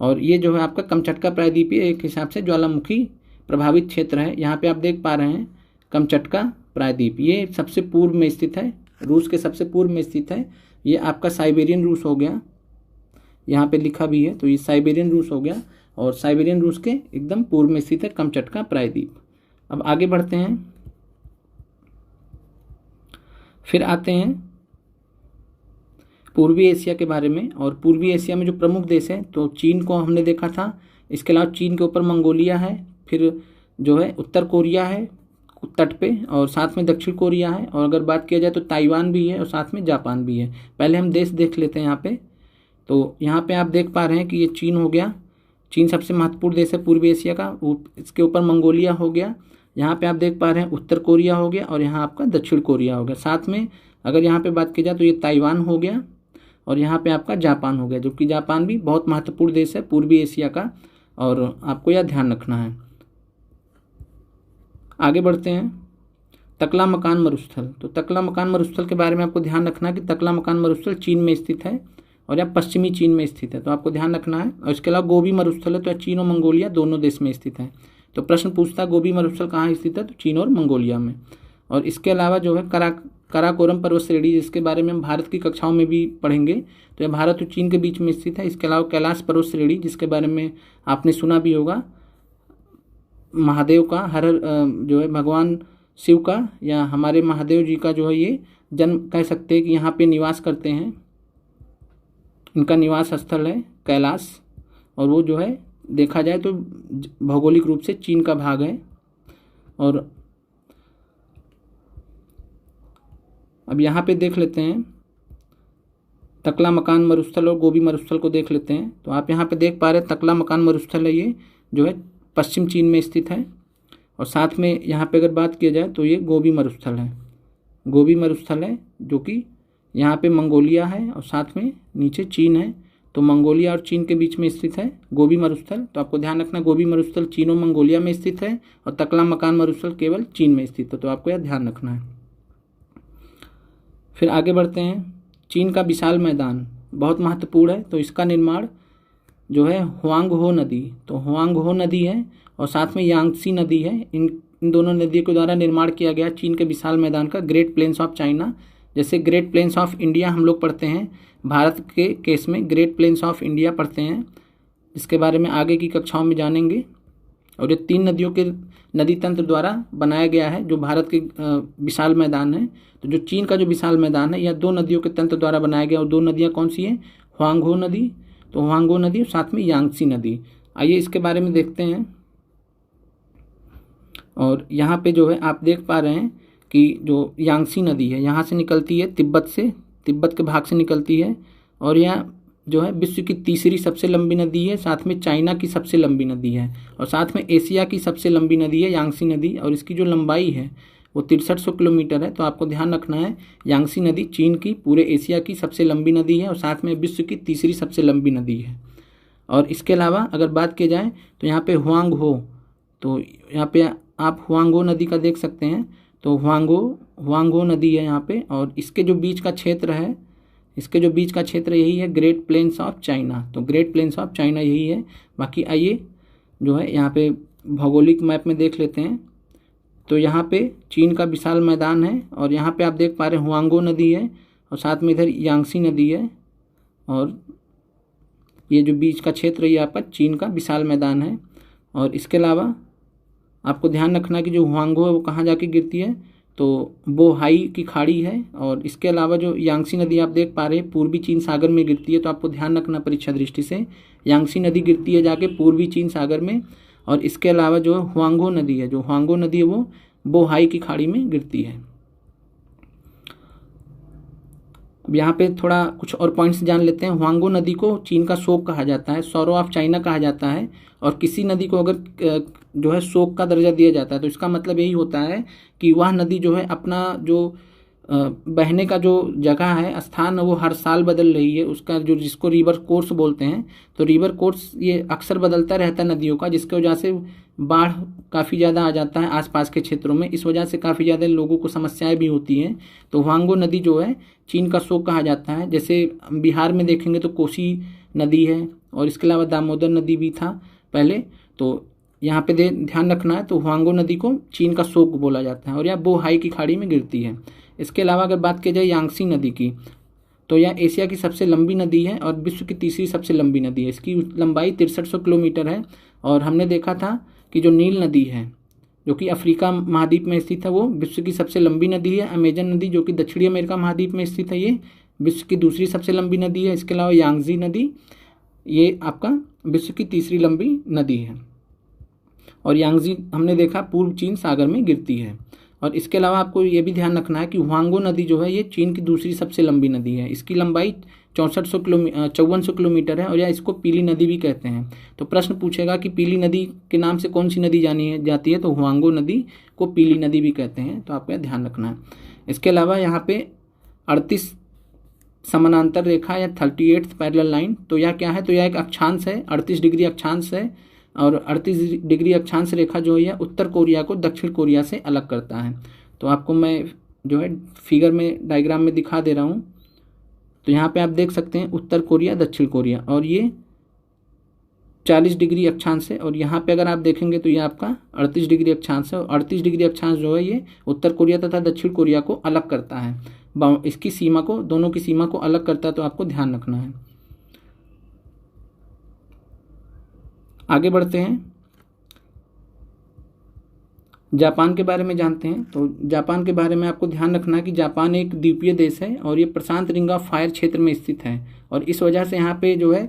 और ये जो है आपका कमचटका प्रायद्वीपीय एक हिसाब से ज्वालामुखी प्रभावित क्षेत्र है। यहाँ पे आप देख पा रहे हैं कमचटका प्रायद्वीप, ये सबसे पूर्व में स्थित है, रूस के सबसे पूर्व में स्थित है। ये आपका साइबेरियन रूस हो गया, यहाँ पे लिखा भी है, तो ये साइबेरियन रूस हो गया, और साइबेरियन रूस के एकदम पूर्व में स्थित है कमचटका प्रायद्वीप। अब आगे बढ़ते हैं, फिर आते हैं पूर्वी एशिया के बारे में। और पूर्वी एशिया में जो प्रमुख देश हैं, तो चीन को हमने देखा था, इसके अलावा चीन के ऊपर मंगोलिया है, फिर जो है उत्तर कोरिया है तट पे, और साथ में दक्षिण कोरिया है, और अगर बात किया जाए तो ताइवान भी है, और साथ में जापान भी है। पहले हम देश देख लेते हैं यहाँ पे। तो यहाँ पे आप देख पा रहे हैं कि ये चीन हो गया, चीन सबसे महत्वपूर्ण देश है पूर्वी एशिया का, इसके ऊपर मंगोलिया हो गया, यहाँ पे आप देख पा रहे हैं उत्तर कोरिया हो गया, और यहाँ आपका दक्षिण कोरिया हो गया। साथ में अगर यहाँ पे बात की जाए तो ये ताइवान हो गया, और यहाँ पे आपका जापान हो गया, जो कि जापान भी बहुत महत्वपूर्ण देश है पूर्वी एशिया का, और आपको यह ध्यान रखना है। आगे बढ़ते हैं, तकला मकान मरुस्थल। तो तकला मकान मरुस्थल के बारे में आपको ध्यान रखना है कि तकला मकान मरुस्थल चीन में स्थित है, और यह पश्चिमी चीन में स्थित है, तो आपको ध्यान रखना है। और इसके अलावा गोबी मरुस्थल है, तो चीन और मंगोलिया दोनों देश में स्थित है। तो प्रश्न पूछता है गोबी मरुस्थल कहाँ स्थित है, तो चीन और मंगोलिया में। और इसके अलावा जो है काराकोरम पर्वत श्रेणी, जिसके बारे में हम भारत की कक्षाओं में भी पढ़ेंगे, तो यह भारत और चीन के बीच में स्थित है। इसके अलावा कैलाश पर्वत श्रेणी, जिसके बारे में आपने सुना भी होगा, महादेव का, हर जो है भगवान शिव का या हमारे महादेव जी का जो है ये जन्म कह सकते हैं कि यहाँ पे निवास करते हैं, इनका निवास स्थल है कैलाश, और वो जो है देखा जाए तो भौगोलिक रूप से चीन का भाग है। और अब यहाँ पे देख लेते हैं तकला मकान मरुस्थल और गोबी मरुस्थल को देख लेते हैं। तो आप यहाँ पे देख पा रहे हैं तकला मकान मरुस्थल है, ये जो है पश्चिम चीन में स्थित है, और साथ में यहाँ पे अगर बात किया जाए तो ये गोबी मरुस्थल है, गोबी मरुस्थल है जो कि यहाँ पे मंगोलिया है, और साथ में नीचे चीन है, तो मंगोलिया और चीन के बीच में स्थित है गोबी मरुस्थल। तो आपको ध्यान रखना गोबी मरुस्थल चीन और मंगोलिया में स्थित है, और तकला मकान मरुस्थल केवल चीन में स्थित है, तो आपको यह ध्यान रखना है। फिर आगे बढ़ते हैं, चीन का विशाल मैदान बहुत महत्वपूर्ण है, तो इसका निर्माण जो है हुआंगहो नदी, तो हुआंगहो नदी है, और साथ में यांगसी नदी है, इन दोनों नदियों के द्वारा निर्माण किया गया चीन के विशाल मैदान का। ग्रेट प्लेन्स ऑफ चाइना, जैसे ग्रेट प्लेन्स ऑफ इंडिया हम लोग पढ़ते हैं, भारत के केस में ग्रेट प्लेन्स ऑफ इंडिया पढ़ते हैं, इसके बारे में आगे की कक्षाओं में जानेंगे। और ये 3 नदियों के नदी तंत्र द्वारा बनाया गया है जो भारत के विशाल मैदान है। तो जो चीन का जो विशाल मैदान है यह 2 नदियों के तंत्र द्वारा बनाया गया, और 2 नदियाँ कौन सी हैं, हुआंगहो नदी, तो हुआंगहो नदी और साथ में यांगसी नदी। आइए इसके बारे में देखते हैं। और यहाँ पे जो है आप देख पा रहे हैं कि जो यांगसी नदी है यहाँ से निकलती है, तिब्बत के भाग से निकलती है, और यह जो है विश्व की तीसरी सबसे लंबी नदी है, साथ में चाइना की सबसे लंबी नदी है, और साथ में एशिया की सबसे लंबी नदी है यांगसी नदी, और इसकी जो लंबाई है वो 6300 किलोमीटर है। तो आपको ध्यान रखना है यांगसी नदी चीन की पूरे एशिया की सबसे लंबी नदी है, और साथ में विश्व की तीसरी सबसे लंबी नदी है। और इसके अलावा अगर बात की जाए तो यहाँ पे हुआंगहो, तो यहाँ पे आप हुआंगहो नदी का देख सकते हैं, तो हुआंगहो नदी है यहाँ पे, और इसके जो बीच का क्षेत्र है, इसके जो बीच का क्षेत्र यही है ग्रेट प्लेन्स ऑफ चाइना, तो ग्रेट प्लेन्स ऑफ चाइना यही है। बाकी आइए जो है यहाँ पे भौगोलिक मैप में देख लेते हैं। तो यहाँ पे चीन का विशाल मैदान है, और यहाँ पे आप देख पा रहे हैं हुआंगहो नदी है, और साथ में इधर यांगसी नदी है, और ये जो बीच का क्षेत्र है ये आपका चीन का विशाल मैदान है। और इसके अलावा आपको ध्यान रखना कि जो हुआंगहो है वो कहाँ जाके गिरती है, तो बोहाई की खाड़ी है। और इसके अलावा जो यांगसी नदी आप देख पा रहे हैं पूर्वी चीन सागर में गिरती है, तो आपको ध्यान रखना परीक्षा दृष्टि से, यांगसी नदी गिरती है जाके पूर्वी चीन सागर में। और इसके अलावा जो हुआंगो नदी है, जो हुआंगो नदी है वो बोहाई की खाड़ी में गिरती है। अब यहाँ पे थोड़ा कुछ और पॉइंट्स जान लेते हैं। हुआंगो नदी को चीन का शोक कहा जाता है, सौरो ऑफ चाइना कहा जाता है। और किसी नदी को अगर जो है शोक का दर्जा दिया जाता है तो इसका मतलब यही होता है कि वह नदी जो है अपना जो बहने का जो जगह है, स्थान है, वो हर साल बदल रही है। उसका जो जिसको रिवर कोर्स बोलते हैं, तो रिवर कोर्स ये अक्सर बदलता रहता है नदियों का, जिसकी वजह से बाढ़ काफ़ी ज़्यादा आ जाता है आसपास के क्षेत्रों में। इस वजह से काफ़ी ज़्यादा लोगों को समस्याएं भी होती हैं। तो हुआंगो नदी जो है चीन का शोक कहा जाता है। जैसे बिहार में देखेंगे तो कोसी नदी है, और इसके अलावा दामोदर नदी भी था पहले। तो यहाँ पे ध्यान रखना है। तो हुआंगो नदी को चीन का शोक बोला जाता है और यह बोहाई की खाड़ी में गिरती है। इसके अलावा अगर बात की जाए यांगसी नदी की, तो यह एशिया की सबसे लंबी नदी है और विश्व की तीसरी सबसे लंबी नदी है। इसकी लंबाई 6300 किलोमीटर है। और हमने देखा था कि जो नील नदी है जो कि अफ्रीका महाद्वीप में स्थित है वो विश्व की सबसे लंबी नदी है। अमेजन नदी जो कि दक्षिणी अमेरिका महाद्वीप में स्थित है ये विश्व की दूसरी सबसे लंबी नदी है। इसके अलावा यांगजी नदी ये आपका विश्व की तीसरी लंबी नदी है। और यांगजी हमने देखा पूर्व चीन सागर में गिरती है। और इसके अलावा आपको ये भी ध्यान रखना है कि हुआंगो नदी जो है ये चीन की दूसरी सबसे लंबी नदी है। इसकी लंबाई 5400 किलोमीटर है और या इसको पीली नदी भी कहते हैं। तो प्रश्न पूछेगा कि पीली नदी के नाम से कौन सी नदी जानी जाती है, तो हुआंगो नदी को पीली नदी भी कहते हैं। तो आपको ध्यान रखना है। इसके अलावा यहाँ पे 38 समानांतर रेखा या 38th पैरेलल लाइन, तो यह क्या है, तो यह एक अक्षांश है, 38 डिग्री अक्षांश है। और 38 डिग्री अक्षांश रेखा जो है उत्तर कोरिया को दक्षिण कोरिया से अलग करता है। तो आपको मैं जो है फिगर में डायग्राम में दिखा दे रहा हूँ। तो यहाँ पे आप देख सकते हैं उत्तर कोरिया दक्षिण कोरिया, और ये 40 डिग्री अक्षांश है। और यहाँ पे अगर आप देखेंगे तो ये आपका 38 डिग्री अक्षांश है। और 38 डिग्री अक्षांश जो है ये उत्तर कोरिया तथा दक्षिण कोरिया को अलग करता है, इसकी सीमा को, दोनों की सीमा को अलग करता है। तो आपको ध्यान रखना है। आगे बढ़ते हैं, जापान के बारे में जानते हैं। तो जापान के बारे में आपको ध्यान रखना है कि जापान एक द्वीपीय देश है और ये प्रशांत रिंग ऑफ फायर क्षेत्र में स्थित है। और इस वजह से यहाँ पे जो है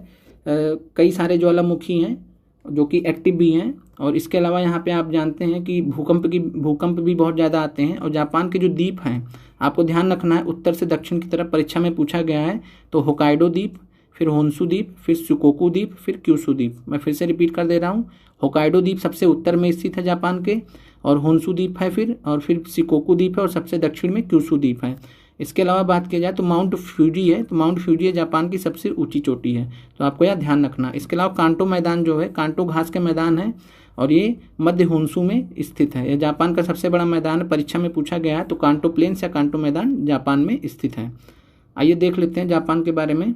कई सारे ज्वालामुखी हैं जो कि एक्टिव भी हैं। और इसके अलावा यहाँ पे आप जानते हैं कि भूकंप भी बहुत ज़्यादा आते हैं। और जापान के जो द्वीप हैं आपको ध्यान रखना है, उत्तर से दक्षिण की तरफ परीक्षा में पूछा गया है। तो होकाइडो द्वीप, फिर होन्शु द्वीप, फिर शुकोकू द्वीप, फिर क्यूशू द्वीप। मैं फिर से रिपीट कर दे रहा हूँ। होकाइडो द्वीप सबसे उत्तर में स्थित है जापान के, और होन्शु द्वीप है फिर शिकोकू द्वीप है, और सबसे दक्षिण में क्यूशू द्वीप है। इसके अलावा बात की जाए तो माउंट फ्यूजी है। तो माउंट फ्यूजी जापान की सबसे ऊंची चोटी है। तो आपको यह ध्यान रखना। इसके अलावा कांटो मैदान जो है, कांटो घास के मैदान है और ये मध्य होन्शु में स्थित है। यह जापान का सबसे बड़ा मैदान है, परीक्षा में पूछा गया है। तो कांटो प्लेन्स या कांटो मैदान जापान में स्थित है। आइए देख लेते हैं जापान के बारे में।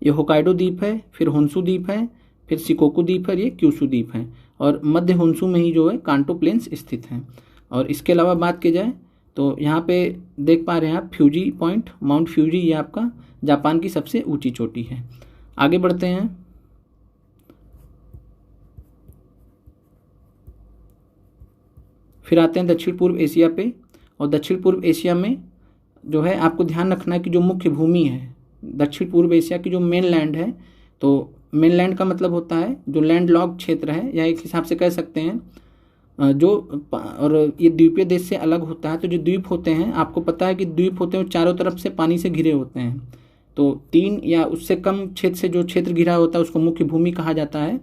ये होकाइडो द्वीप है, फिर होन्शु द्वीप है, फिर शिकोकू द्वीप है, ये क्यूशू द्वीप है, और मध्य होन्शु में ही जो है कांटो प्लेन्स स्थित हैं। और इसके अलावा बात की जाए तो यहाँ पे देख पा रहे हैं आप फ्यूजी पॉइंट, माउंट फ्यूजी, ये आपका जापान की सबसे ऊंची चोटी है। आगे बढ़ते हैं। फिर आते हैं दक्षिण पूर्व एशिया पे। और दक्षिण पूर्व एशिया में जो है आपको ध्यान रखना है कि जो मुख्य भूमि है दक्षिण पूर्व एशिया की, जो मेन लैंड है, तो मेन लैंड का मतलब होता है जो लैंड लॉक क्षेत्र है, या एक हिसाब से कह सकते हैं जो, और ये द्वीपीय देश से अलग होता है। तो जो द्वीप होते हैं, आपको पता है कि द्वीप होते हैं चारों तरफ से पानी से घिरे होते हैं। तो 3 या उससे कम क्षेत्र से जो क्षेत्र घिरा होता है उसको मुख्य भूमि कहा जाता है।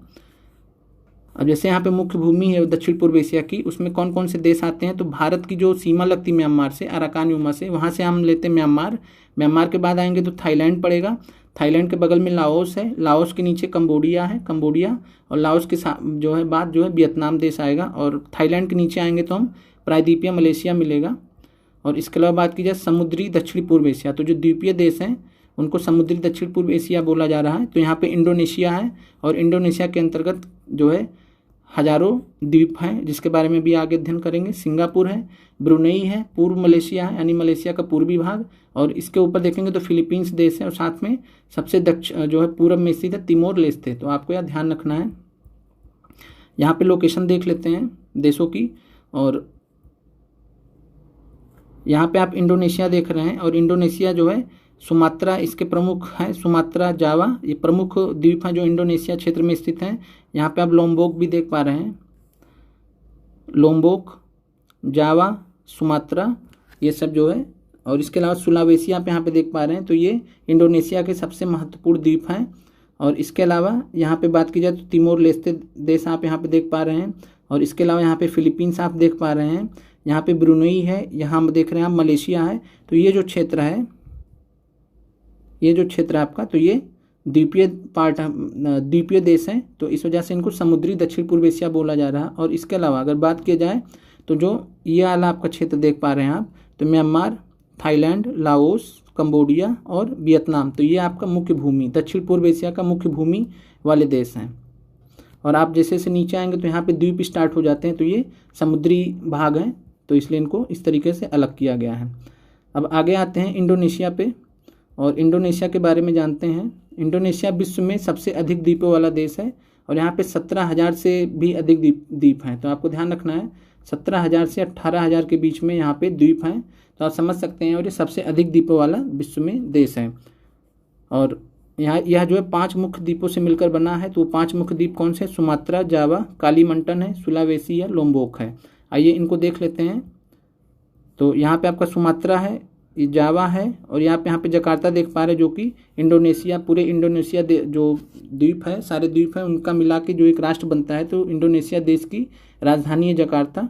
अब जैसे यहाँ पे मुख्य भूमि है दक्षिण पूर्व एशिया की, उसमें कौन कौन से देश आते हैं, तो भारत की जो सीमा लगती म्यांमार से, अराकान यूमा से, वहाँ से हम लेते हैं म्यांमार। म्यांमार के बाद आएंगे तो थाईलैंड पड़ेगा। थाईलैंड के बगल में लाओस है, लाओस के नीचे कंबोडिया है, कंबोडिया, और लाओस के जो है बाद जो है वियतनाम देश आएगा। और थाईलैंड के नीचे आएंगे तो हम प्रायद्वीपीय मलेशिया मिलेगा। और इसके अलावा बात की जाए समुद्री दक्षिण पूर्व एशिया, तो जो द्वीपीय देश हैं उनको समुद्री दक्षिण पूर्व एशिया बोला जा रहा है। तो यहाँ पे इंडोनेशिया है, और इंडोनेशिया के अंतर्गत जो है हजारों द्वीप हैं जिसके बारे में भी आगे अध्ययन करेंगे। सिंगापुर है, ब्रुनेई है, पूर्व मलेशिया है यानी मलेशिया का पूर्वी भाग, और इसके ऊपर देखेंगे तो फिलीपींस देश है, और साथ में सबसे दक्षिण जो है पूर्व में स्थित है तिमोर लेस्ते। तो आपको यह ध्यान रखना है। यहाँ पे लोकेशन देख लेते हैं देशों की। और यहाँ पे आप इंडोनेशिया देख रहे हैं और इंडोनेशिया जो है सुमात्रा इसके प्रमुख हैं, सुमात्रा, जावा, ये प्रमुख द्वीप हैं जो इंडोनेशिया क्षेत्र में स्थित हैं। यहाँ पे आप लोम्बोक भी देख पा रहे हैं, लोम्बोक, जावा, सुमात्रा, ये सब जो है। और इसके अलावा सुलावेसी आप यहाँ पे देख पा रहे हैं, तो ये इंडोनेशिया के सबसे महत्वपूर्ण द्वीप हैं। और इसके अलावा यहाँ पे बात की जाए तो तिमोर लेस्ते देश आप यहाँ पे देख पा रहे हैं। और इसके अलावा यहाँ पे फिलीपींस आप देख पा रहे हैं, यहाँ पे ब्रुनई है, यहाँ देख रहे हैं आप मलेशिया है। तो ये जो क्षेत्र है, ये जो क्षेत्र आपका, तो ये द्वीपीय पार्ट, द्वीपीय देश हैं, तो इस वजह से इनको समुद्री दक्षिण पूर्व एशिया बोला जा रहा है। और इसके अलावा अगर बात की जाए तो जो ये वाला आपका क्षेत्र देख पा रहे हैं आप, तो म्यांमार, थाईलैंड, लाओस, कंबोडिया और वियतनाम, तो ये आपका मुख्य भूमि, दक्षिण पूर्व एशिया का मुख्य भूमि वाले देश हैं। और आप जैसे जैसे नीचे आएंगे तो यहाँ पे द्वीप स्टार्ट हो जाते हैं, तो ये समुद्री भाग हैं, तो इसलिए इनको इस तरीके से अलग किया गया है। अब आगे आते हैं इंडोनेशिया पे और इंडोनेशिया के बारे में जानते हैं। इंडोनेशिया विश्व में सबसे अधिक द्वीपों वाला देश है और यहाँ पे 17,000 से भी अधिक द्वीप हैं। तो आपको ध्यान रखना है 17,000 से 18,000 के बीच में यहाँ पे द्वीप हैं, तो आप समझ सकते हैं। और ये सबसे अधिक द्वीपों वाला विश्व में देश है। और यहाँ यह जो है 5 मुख्य द्वीपों से मिलकर बना है। तो 5 मुख्य द्वीप कौन से? सुमात्रा, जावा, कालीमंटन है, सुलावेसी है, लोम्बोक है। आइए इनको देख लेते हैं। तो यहाँ पे आपका सुमात्रा है, ये जावा है और यहाँ पे जकार्ता देख पा रहे हैं, जो कि इंडोनेशिया, पूरे इंडोनेशिया जो द्वीप है, सारे द्वीप हैं उनका मिला के जो एक राष्ट्र बनता है। तो इंडोनेशिया देश की राजधानी है जकार्ता।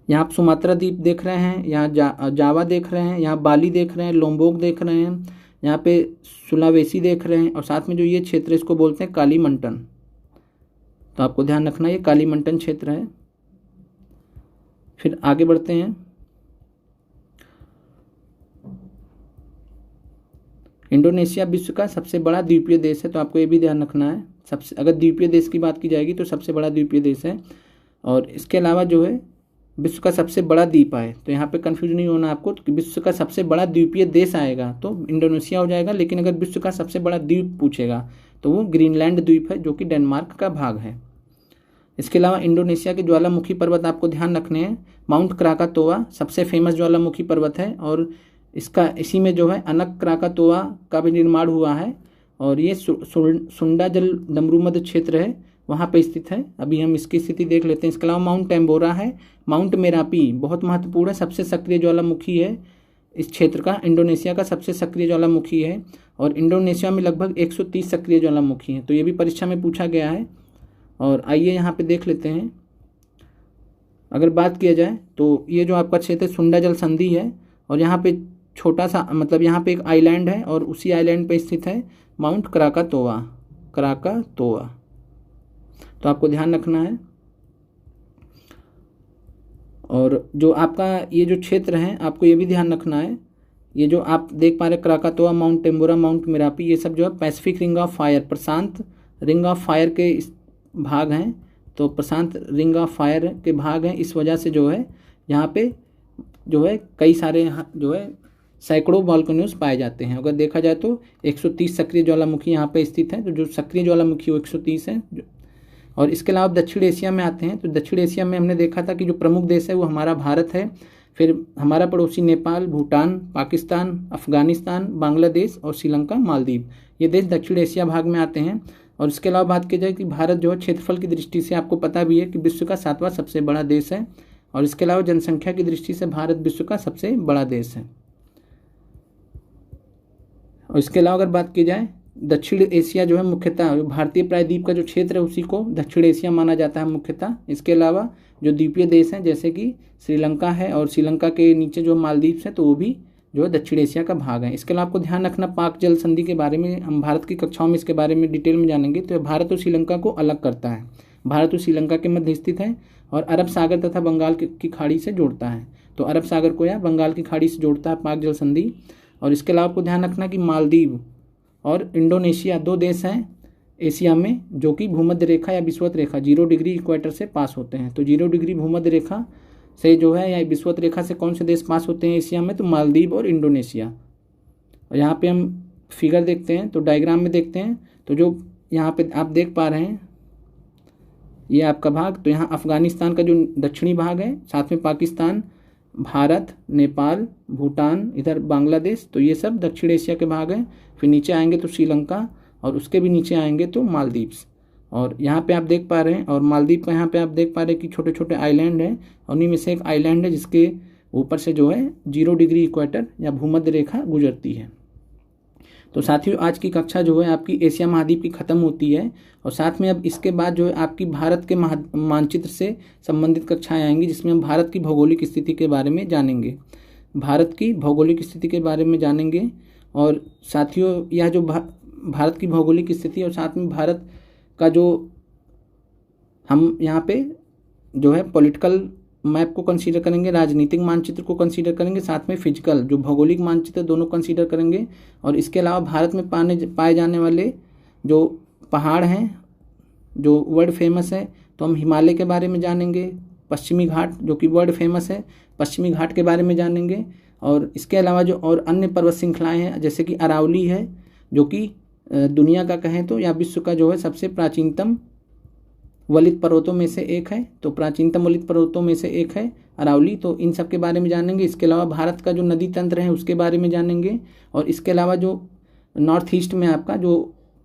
यहाँ आप सुमात्रा द्वीप देख रहे हैं, यहाँ जावा देख रहे हैं, यहाँ बाली देख रहे हैं, लोम्बोक देख रहे हैं, यहाँ पे सुलावेसी देख रहे हैं और साथ में जो ये क्षेत्र है इसको बोलते हैं कालीमंटन। तो आपको ध्यान रखना ये कालीमंटन क्षेत्र है। फिर आगे बढ़ते हैं। इंडोनेशिया विश्व का सबसे बड़ा द्वीपीय देश है, तो आपको ये भी ध्यान रखना है। सबसे अगर द्वीपीय देश की बात की जाएगी तो सबसे बड़ा द्वीपीय देश है। और इसके अलावा जो है विश्व का सबसे बड़ा द्वीप है, तो यहाँ पे कंफ्यूज नहीं होना आपको कि विश्व का सबसे बड़ा द्वीपीय देश आएगा तो इंडोनेशिया हो जाएगा। लेकिन अगर विश्व का सबसे बड़ा द्वीप पूछेगा तो वो ग्रीनलैंड द्वीप है, जो कि डेनमार्क का भाग है। इसके अलावा इंडोनेशिया के ज्वालामुखी पर्वत आपको ध्यान रखने हैं। माउंट क्राकातोआ सबसे फेमस ज्वालामुखी पर्वत है और इसी में जो है अनक क्राकातोआ का भी निर्माण हुआ है। और ये सुंडा जल डमरूमध्य क्षेत्र है, वहाँ पे स्थित है। अभी हम इसकी स्थिति देख लेते हैं। इसके अलावा माउंट टेम्बोरा है, माउंट मेरापी बहुत महत्वपूर्ण है, सबसे सक्रिय ज्वालामुखी है इस क्षेत्र का, इंडोनेशिया का सबसे सक्रिय ज्वालामुखी है। और इंडोनेशिया में लगभग 130 सक्रिय ज्वालामुखी हैं, तो ये भी परीक्षा में पूछा गया है। और आइए यहाँ पे देख लेते हैं। अगर बात किया जाए तो ये जो आपका क्षेत्र सुंडा जल संधि है और यहाँ पे छोटा सा, मतलब यहाँ पे एक आइलैंड है और उसी आइलैंड पे स्थित है माउंट क्राकातोआ। तो आपको ध्यान रखना है। और जो आपका ये जो क्षेत्र है आपको ये भी ध्यान रखना है, ये जो आप देख पा रहे क्राकातोआ, माउंट टेम्बोरा, माउंट मेरापी, ये सब जो है Pacific ring of fire, Prashant ring of fire के भाग हैं। तो प्रशांत रिंग ऑफ फायर के भाग हैं, इस वजह से जो है यहाँ पे जो है कई सारे जो है सैकड़ों वोल्केनोज पाए जाते हैं। अगर देखा जाए तो 130 सक्रिय ज्वालामुखी यहाँ पे स्थित हैं, तो जो सक्रिय ज्वालामुखी वो 130 हैं। और इसके अलावा दक्षिण एशिया में आते हैं, तो दक्षिण एशिया में हमने देखा था कि जो प्रमुख देश है वो हमारा भारत है, फिर हमारा पड़ोसी नेपाल, भूटान, पाकिस्तान, अफगानिस्तान, बांग्लादेश और श्रीलंका, मालदीव, ये देश दक्षिण एशिया भाग में आते हैं। और इसके अलावा बात की जाए कि भारत जो है क्षेत्रफल की दृष्टि से आपको पता भी है कि विश्व का 7वां सबसे बड़ा देश है। और इसके अलावा जनसंख्या की दृष्टि से भारत विश्व का सबसे बड़ा देश है। और इसके अलावा अगर बात की जाए दक्षिण एशिया जो है मुख्यतः भारतीय प्रायद्वीप का जो क्षेत्र है उसी को दक्षिण एशिया माना जाता है मुख्यतः। इसके अलावा जो द्वीपीय देश हैं जैसे कि श्रीलंका है और श्रीलंका के नीचे जो मालदीव है तो वो भी जो है दक्षिण एशिया का भाग है। इसके अलावा आपको ध्यान रखना पाक जल संधि के बारे में, हम भारत की कक्षाओं में इसके बारे में डिटेल में जानेंगे। तो भारत और श्रीलंका को अलग करता है, भारत और श्रीलंका के मध्य स्थित है और अरब सागर तथा बंगाल की खाड़ी से जोड़ता है। तो अरब सागर को या बंगाल की खाड़ी से जोड़ता है पाक जल संधि। और इसके अलावा आपको ध्यान रखना कि मालदीव और इंडोनेशिया 2 देश हैं एशिया में जो कि भूमध्य रेखा या विषुवत रेखा 0 डिग्री इक्वेटर से पास होते हैं। तो 0 डिग्री भूमध्य रेखा से जो है या विषुवत रेखा से कौन से देश पास होते हैं एशिया में? तो मालदीव और इंडोनेशिया। और यहाँ पे हम फिगर देखते हैं, तो डायग्राम में देखते हैं, तो जो यहाँ पे आप देख पा रहे हैं ये आपका भाग, तो यहाँ अफगानिस्तान का जो दक्षिणी भाग है, साथ में पाकिस्तान, भारत, नेपाल, भूटान, इधर बांग्लादेश, तो ये सब दक्षिण एशिया के भाग हैं। फिर नीचे आएंगे तो श्रीलंका, और उसके भी नीचे आएंगे तो मालदीव्स। और यहाँ पे आप देख पा रहे हैं, और मालदीव का यहाँ पे आप देख पा रहे हैं कि छोटे छोटे आइलैंड हैं, और उन्हीं में से एक आइलैंड है जिसके ऊपर से जो है 0 डिग्री इक्वेटर या भूमध्य रेखा गुजरती है। तो साथियों, आज की कक्षा जो है आपकी एशिया महाद्वीप की ख़त्म होती है, और साथ में अब इसके बाद जो है आपकी भारत के मानचित्र से संबंधित कक्षाएं आएंगी, जिसमें हम भारत की भौगोलिक स्थिति के बारे में जानेंगे। भारत की भौगोलिक स्थिति के बारे में जानेंगे। और साथियों, यह जो भारत की भौगोलिक स्थिति और साथ में भारत का जो हम यहाँ पे जो है पॉलिटिकल मैप को कंसीडर करेंगे, राजनीतिक मानचित्र को कंसीडर करेंगे, साथ में फिजिकल जो भौगोलिक मानचित्र दोनों कंसीडर करेंगे। और इसके अलावा भारत में पाए जाने वाले जो पहाड़ हैं जो वर्ल्ड फेमस है, तो हम हिमालय के बारे में जानेंगे। पश्चिमी घाट जो कि वर्ल्ड फेमस है, पश्चिमी घाट के बारे में जानेंगे। और इसके अलावा जो और अन्य पर्वत श्रृंखलाएँ हैं, जैसे कि अरावली है, जो कि दुनिया का कहें तो या विश्व का जो है सबसे प्राचीनतम वलित पर्वतों में से एक है, तो प्राचीनतम वलित पर्वतों में से एक है अरावली, तो इन सब के बारे में जानेंगे। इसके अलावा भारत का जो नदी तंत्र है उसके बारे में जानेंगे। और इसके अलावा जो नॉर्थ ईस्ट में आपका जो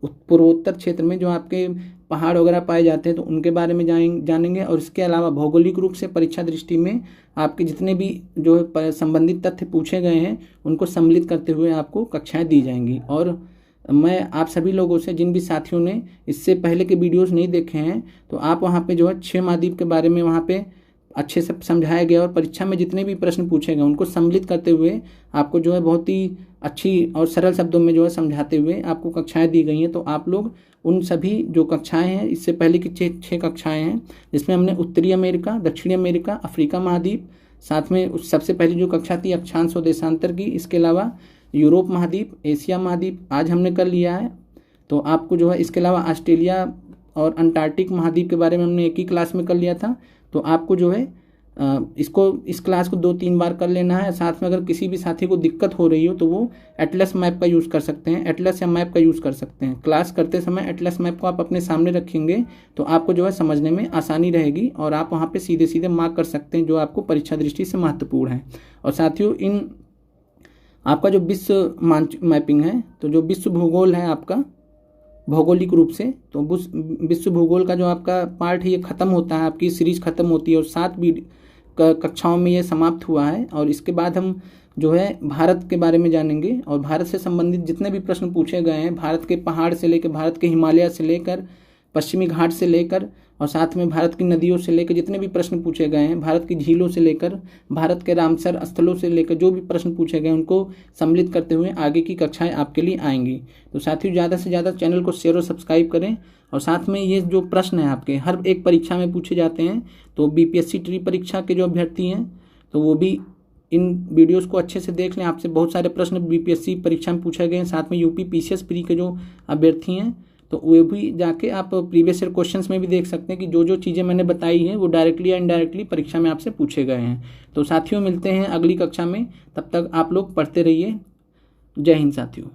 पूर्वोत्तर क्षेत्र में जो आपके पहाड़ वगैरह पाए जाते हैं, तो उनके बारे में जानेंगे। और इसके अलावा भौगोलिक रूप से परीक्षा दृष्टि में आपके जितने भी जो है संबंधित तथ्य पूछे गए हैं उनको सम्मिलित करते हुए आपको कक्षाएँ दी जाएंगी। और मैं आप सभी लोगों से, जिन भी साथियों ने इससे पहले के वीडियोस नहीं देखे हैं, तो आप वहाँ पे जो है 6 महाद्वीप के बारे में वहाँ पे अच्छे से समझाया गया, और परीक्षा में जितने भी प्रश्न पूछे गए उनको सम्मिलित करते हुए आपको जो है बहुत ही अच्छी और सरल शब्दों में जो है समझाते हुए आपको कक्षाएँ दी गई हैं। तो आप लोग उन सभी जो कक्षाएँ हैं, इससे पहले की 6 कक्षाएँ हैं, जिसमें हमने उत्तरी अमेरिका, दक्षिणी अमेरिका, अफ्रीका महाद्वीप, साथ में उस सबसे पहली जो कक्षा थी अक्षांश और देशांतर की, इसके अलावा यूरोप महाद्वीप, एशिया महाद्वीप आज हमने कर लिया है। तो आपको जो है इसके अलावा ऑस्ट्रेलिया और अंटार्कटिक महाद्वीप के बारे में हमने एक ही क्लास में कर लिया था। तो आपको जो है इस क्लास को 2-3 बार कर लेना है। साथ में अगर किसी भी साथी को दिक्कत हो रही हो तो वो एटलस मैप का यूज़ कर सकते हैं, एटलस या मैप का यूज़ कर सकते हैं। क्लास करते समय एटलस मैप को आप अपने सामने रखेंगे तो आपको जो है समझने में आसानी रहेगी, और आप वहाँ पर सीधे सीधे मार्क कर सकते हैं जो आपको परीक्षा दृष्टि से महत्वपूर्ण है। और साथियों, आपका जो विश्व मैपिंग है, तो जो विश्व भूगोल है आपका भौगोलिक रूप से, तो विश्व भूगोल का जो आपका पार्ट है ये ख़त्म होता है, आपकी सीरीज ख़त्म होती है, और 7 कक्षाओं में ये समाप्त हुआ है। और इसके बाद हम जो है भारत के बारे में जानेंगे, और भारत से संबंधित जितने भी प्रश्न पूछे गए हैं, भारत के पहाड़ से लेकर, भारत के हिमालय से लेकर, पश्चिमी घाट से लेकर, और साथ में भारत की नदियों से लेकर जितने भी प्रश्न पूछे गए हैं, भारत की झीलों से लेकर, भारत के रामसर स्थलों से लेकर जो भी प्रश्न पूछे गए उनको सम्मिलित करते हुए आगे की कक्षाएं आपके लिए आएंगी। तो साथियों, ज़्यादा से ज़्यादा चैनल को शेयर और सब्सक्राइब करें। और साथ में ये जो प्रश्न हैं आपके हर एक परीक्षा में पूछे जाते हैं, तो BPSC ट्री परीक्षा के जो अभ्यर्थी हैं तो वो भी इन वीडियोस को अच्छे से देख लें। आपसे बहुत सारे प्रश्न BPSC परीक्षा में पूछे गए हैं। साथ में UP PCS प्री के जो अभ्यर्थी हैं तो वे भी जाके आप प्रीवियस ईयर क्वेश्चंस में भी देख सकते हैं कि जो जो चीज़ें मैंने बताई हैं वो डायरेक्टली या इनडायरेक्टली परीक्षा में आपसे पूछे गए हैं। तो साथियों, मिलते हैं अगली कक्षा में, तब तक आप लोग पढ़ते रहिए। जय हिंद साथियों।